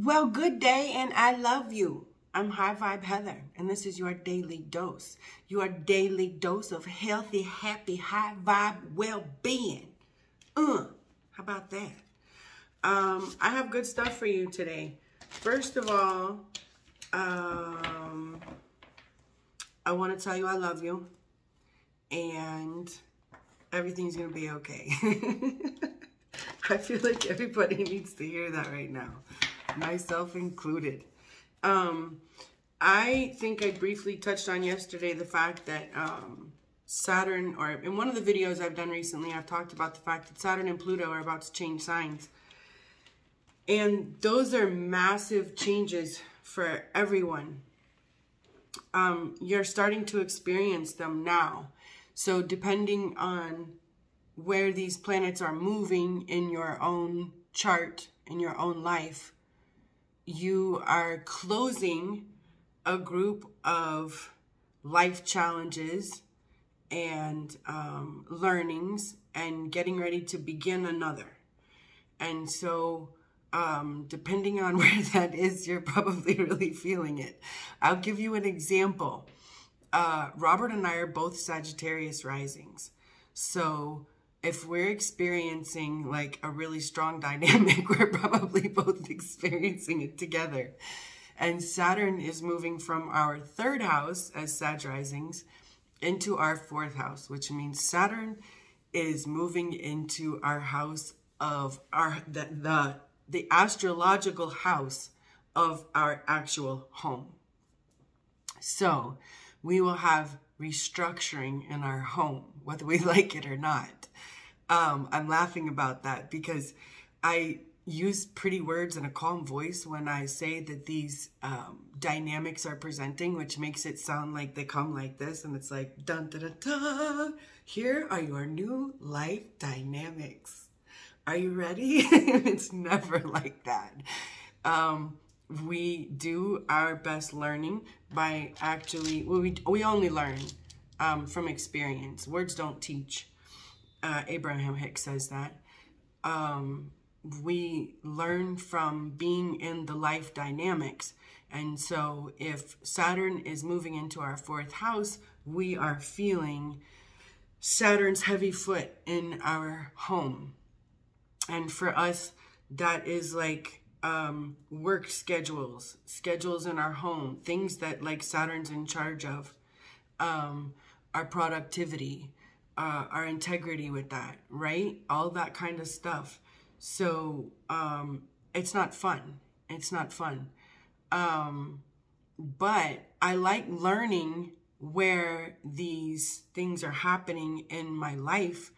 Well, good day, and I love you. I'm High Vibe Heather, and this is your daily dose. Your daily dose of healthy, happy, high vibe well-being. How about that? I have good stuff for you today. First of all, I want to tell you I love you, and everything's going to be okay. I feel like everybody needs to hear that right now, myself included. I think I briefly touched on yesterday the fact that Saturn, or in one of the videos I've done recently, I've talked about the fact that Saturn and Pluto are about to change signs. And those are massive changes for everyone. You're starting to experience them now. So depending on where these planets are moving in your own chart, in your own life, you are closing a group of life challenges and learnings and getting ready to begin another. And so depending on where that is, you're probably really feeling it. I'll give you an example. Robert and I are both Sagittarius risings. So if we're experiencing like a really strong dynamic, we're probably both experiencing it together. And Saturn is moving from our third house as Sag risings into our fourth house, which means Saturn is moving into our house of the astrological house of our actual home. So we will have restructuring in our home, whether we like it or not. I'm laughing about that because I use pretty words in a calm voice when I say that these dynamics are presenting, which makes it sound like they come like this, and it's like, dun, dun, dun, dun. Here are your new life dynamics. Are you ready? It's never like that. We do our best learning by actually, we only learn from experience. Words don't teach. Abraham Hicks says that. We learn from being in the life dynamics. And so if Saturn is moving into our fourth house, we are feeling Saturn's heavy foot in our home. And for us, that is like work schedules in our home, things that like Saturn's in charge of, our productivity, our integrity with that, right? All that kind of stuff. So it's not fun. It's not fun. But I like learning where these things are happening in my life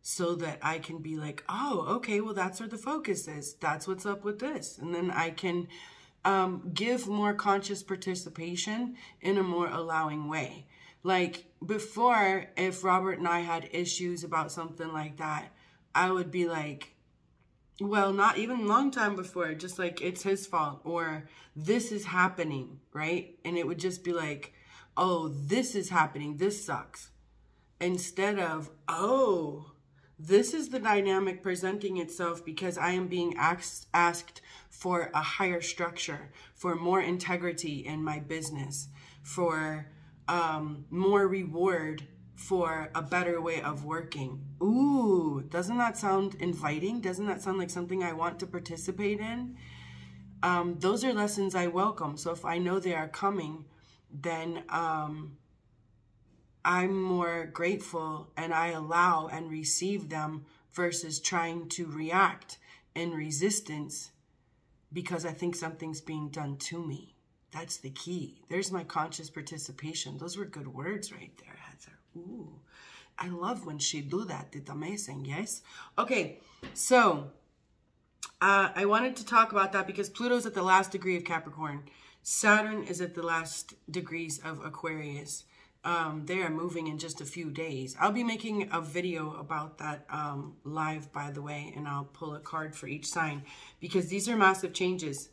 so that I can be like, oh, okay, well, that's where the focus is. That's what's up with this. And then I can give more conscious participation in a more allowing way. Like before, if Robert and I had issues about something like that, I would be like, well, not even a long time before, just like, it's his fault, or this is happening, right? And it would just be like, oh, this is happening, this sucks. Instead of, oh, this is the dynamic presenting itself because I am being asked for a higher structure, for more integrity in my business, for more reward, for a better way of working. Ooh, doesn't that sound inviting? Doesn't that sound like something I want to participate in? Those are lessons I welcome. So if I know they are coming, then I'm more grateful and I allow and receive them versus trying to react in resistance because I think something's being done to me. That's the key. There's my conscious participation. Those were good words right there, Heather. Ooh, I love when she do that. It's amazing, yes? Okay, so I wanted to talk about that because Pluto's at the last degree of Capricorn. Saturn is at the last degrees of Aquarius. They are moving in just a few days. I'll be making a video about that live, by the way, and I'll pull a card for each sign because these are massive changes.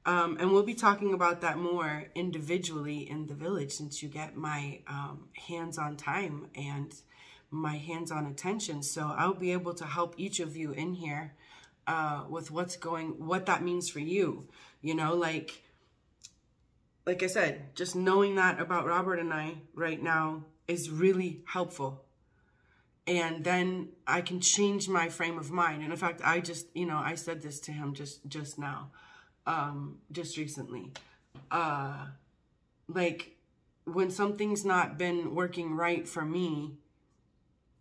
And we'll be talking about that more individually in the village since you get my hands-on time and my hands-on attention. So I'll be able to help each of you in here with what that means for you. You know, like I said, just knowing that about Robert and I right now is really helpful. And then I can change my frame of mind. And in fact, I just, you know, I said this to him just now, just recently. Like, when something's not been working right for me,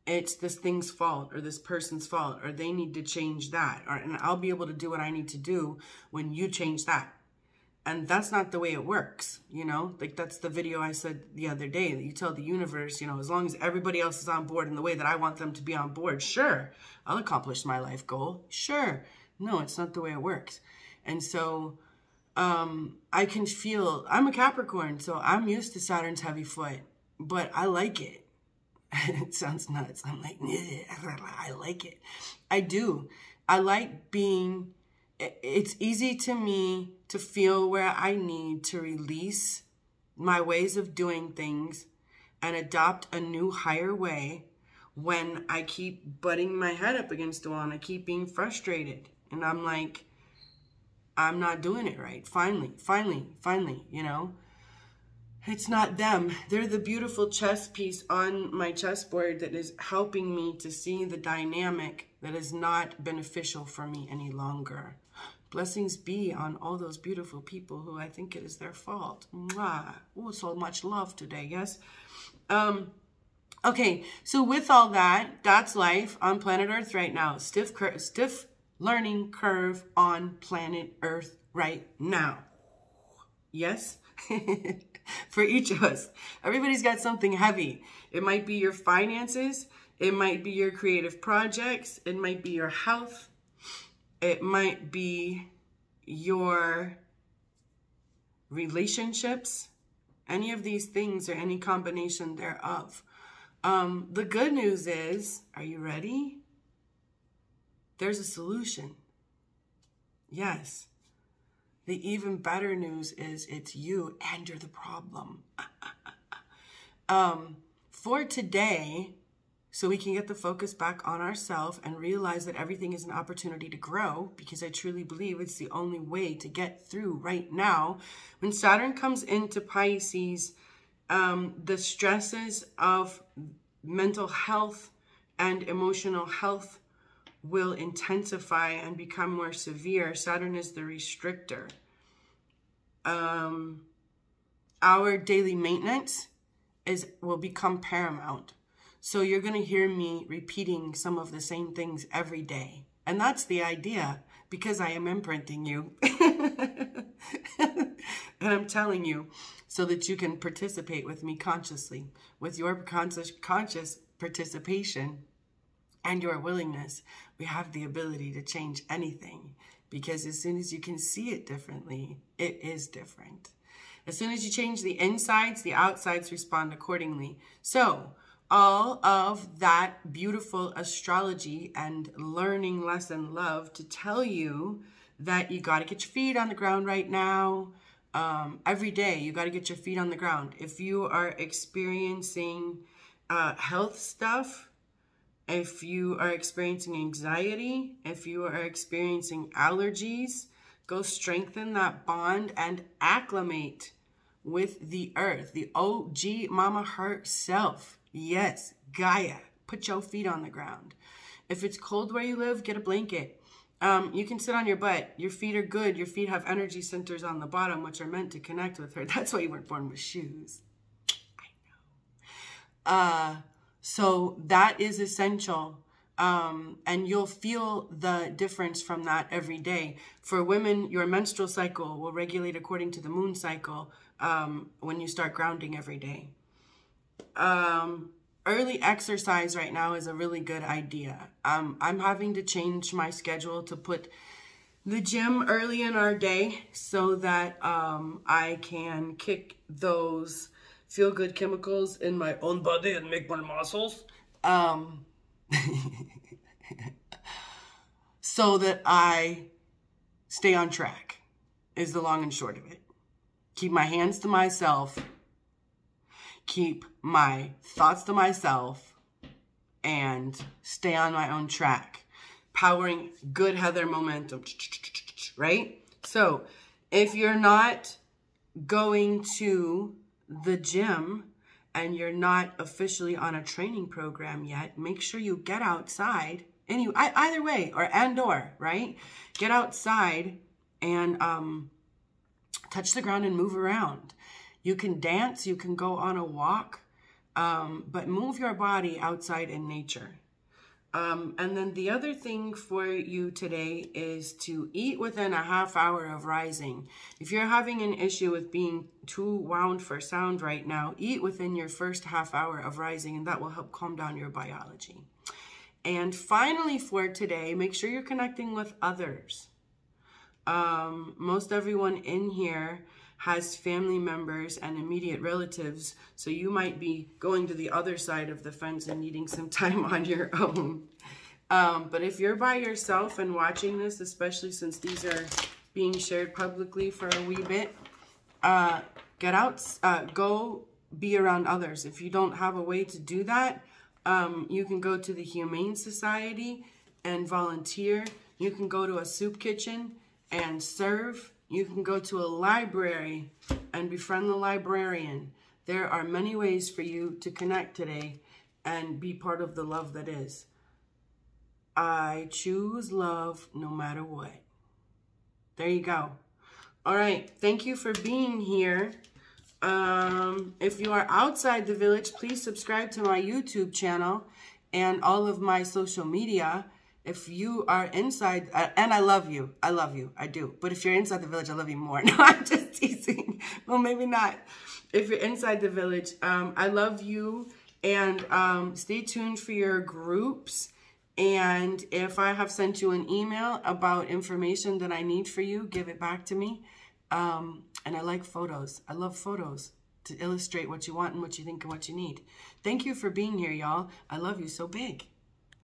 it's this thing's fault or this person's fault, or they need to change that. And I'll be able to do what I need to do when you change that. And that's not the way it works, you know? Like, that's the video I said the other day, that you tell the universe, you know, as long as everybody else is on board in the way that I want them to be on board, sure, I'll accomplish my life goal. Sure. No, it's not the way it works. And so I can feel, I'm a Capricorn, so I'm used to Saturn's heavy foot, but I like it. It sounds nuts. I'm like, I like it. I do. I like being... It's easy to me to feel where I need to release my ways of doing things and adopt a new higher way when I keep butting my head up against the wall and I keep being frustrated. And I'm like, I'm not doing it right. Finally, you know. It's not them. They're the beautiful chess piece on my chessboard that is helping me to see the dynamic that is not beneficial for me any longer. Blessings be on all those beautiful people who I think it is their fault. Mwah. Oh, so much love today, yes? Okay, so with all that, that's life on planet Earth right now. Stiff learning curve on planet Earth right now. Yes? For each of us. Everybody's got something heavy. It might be your finances. It might be your creative projects. It might be your health. It might be your relationships. Any of these things or any combination thereof. The good news is, are you ready? There's a solution. Yes. The even better news is it's you and you're the problem. For today, so we can get the focus back on ourselves and realize that everything is an opportunity to grow, because I truly believe it's the only way to get through right now. When Saturn comes into Pisces, the stresses of mental health and emotional health will intensify and become more severe. Saturn is the restrictor. Our daily maintenance will become paramount. So you're going to hear me repeating some of the same things every day. And that's the idea, because I am imprinting you. And I'm telling you so that you can participate with me consciously. With your conscious participation and your willingness, we have the ability to change anything. Because as soon as you can see it differently, it is different. As soon as you change the insides, the outsides respond accordingly. So all of that beautiful astrology and learning lesson love to tell you that you got to get your feet on the ground right now. Every day, you got to get your feet on the ground. If you are experiencing health stuff, if you are experiencing anxiety, if you are experiencing allergies, go strengthen that bond and acclimate with the earth, the OG mama herself. Yes, Gaia. Put your feet on the ground. If it's cold where you live, get a blanket. You can sit on your butt. Your feet are good. Your feet have energy centers on the bottom, which are meant to connect with her. That's why you weren't born with shoes. I know. So that is essential. And you'll feel the difference from that every day. For women, your menstrual cycle will regulate according to the moon cycle when you start grounding every day. Early exercise right now is a really good idea. I'm having to change my schedule to put the gym early in our day so that I can kick those feel-good chemicals in my own body and make more muscles. So that I stay on track is the long and short of it. Keep my hands to myself. Keep my thoughts to myself and stay on my own track. powering good Heather momentum, right? So if you're not going to the gym and you're not officially on a training program yet, make sure you get outside. Either way, or, right? Get outside and touch the ground and move around. You can dance, you can go on a walk, but move your body outside in nature. And then the other thing for you today is to eat within a half hour of rising. If you're having an issue with being too wound for sound right now, eat within your first half hour of rising, and that will help calm down your biology. And finally for today, make sure you're connecting with others. Most everyone in here has family members and immediate relatives, so you might be going to the other side of the fence and needing some time on your own. But if you're by yourself and watching this, especially since these are being shared publicly for a wee bit, get out, go be around others. If you don't have a way to do that, you can go to the Humane Society and volunteer. You can go to a soup kitchen and serve. You can go to a library and befriend the librarian. There are many ways for you to connect today and be part of the love that is. I choose love no matter what. There you go. All right. Thank you for being here. If you are outside the village, please subscribe to my YouTube channel and all of my social media. If you are inside, and I love you, I do. But if you're inside the village, I love you more. No, I'm just teasing. Well, maybe not. If you're inside the village, I love you. And stay tuned for your groups. And if I have sent you an email about information that I need for you, give it back to me. And I like photos. I love photos to illustrate what you want and what you think and what you need. Thank you for being here, y'all. I love you so big.